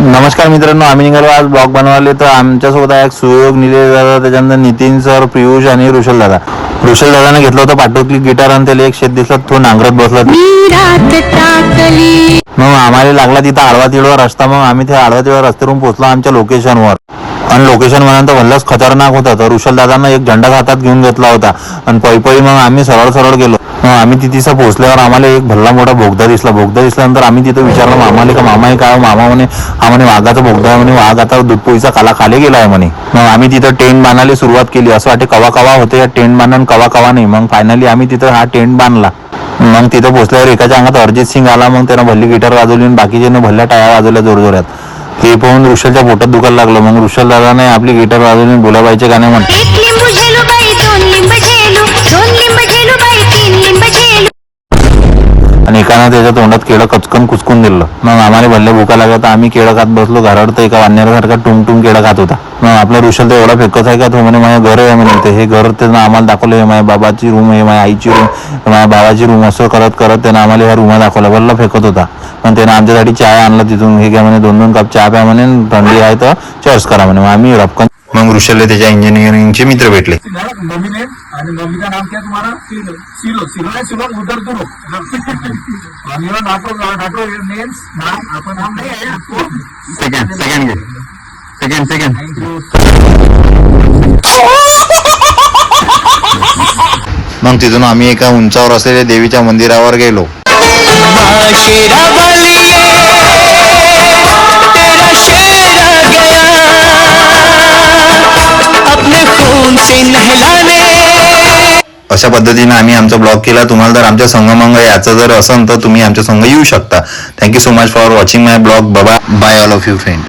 नमस्कार मित्रांनो, आम्ही निघालो आज ब्लॉग बनवायला. तर आमच्यासोबत आहे सुयोग, निलेश दादा, त्याच्यानंतर नितीन सर, पियुष आणि ऋषल दादा. ऋषल दादाने घेतलं होतं पाठवतली गिटार आणि त्याला एक शेत दिसला, तो नांगरत बसला. मग आम्हाला लागला तिथं आडवा तिडवा रस्ता. मग आम्ही त्या आडवा तिडवा रस्त्यावरून पोहोचलो आमच्या लोकेशनवर. आणि लोकेशन म्हणाल तर भल्लाच खतरनाक होता. तर ऋषल दादांना एक झेंडा हातात घेऊन घेतला होता आणि पै मग आम्ही सरळ सरळ गेलो. आम्ही तिथं पोहोचल्यावर आम्हाला एक भल्ला मोठा बोगदा दिसल्यानंतर आम्ही तिथं विचारलं मामाले का मामा हे काय. मामा म्हणे हा म्हणे वाघाचा बोगदा आहे म्हणे, वाघ आता दूधपोळीचा काला खाली गेला आहे म्हणे. मग आम्ही तिथं टेंट बांधायला सुरुवात केली. असं वाटते कवा होते या टेंट बांधून कवा नाही. मग फायनली आम्ही तिथं हा टेंट बांधला. मग तिथं पोहोचल्यावर एकाच्या अंगात अरिजित सिंग आला. मग त्यानं भल्ली गिटार वाजवली आणि बाकीच्यानं भल्ल्या टाळ्या वाजवल्या जोरजोरात. ते पाहून ऋषलच्या पोटात दुखायला लागलं. मग ऋषल दादाने आपली गिटार वाजवली बोलाबाईचे गाणे म्हणत आणि एकानं त्याच्या तोंडात केळं कचकन कुचकून दिलं. मग आम्हाला भल्ले भुका लागला तर आम्ही केळं खात बसलो. घरावर तर एका वानरासारखा टुंग केळं खात होता. मग आपला ऋषल तर एवढा फेकत आहे का तो म्हणे माझ्या घर आहे म्हणे. हे घर त्यानं आम्हाला दाखवलं. हे माझ्या बाबाची रूम आहे, माझ्या आईची रूम, माझ्या भावाची रूम. असं करत त्यानं आम्हाला ह्या रूम दाखवल्या. भल्ला फेकत होता. पण त्यानं आमच्यासाठी चहा आणला तिथून. हे घ्या म्हणे 2-2 कप चहा प्या म्हणे, थंडी आहे तर चर्च करा म्हणे. मग आम्ही रपकन मग ऋषलला त्याच्या इंजिनिअरिंगचे मित्र भेटले. मम्मी ने आणि मम्मी का नाम क्या तुम्हारा? सिलो उधर दूर मम्मी का नाटो नेम्स नाम आपका नाम नहीं है आपको. सेकंड मग तिथून आम्ही एका उंचावर असलेल्या देवीच्या मंदिरावर गेलो. अशा पद्धतीने आम्ही आमचा ब्लॉग केला. तुम्हाला जर आमच्या संगमंग याचं जर असेल तर तुम्ही आमच्या संग येऊ शकता. Thank you so much for watching my blog. Bye all of you friend.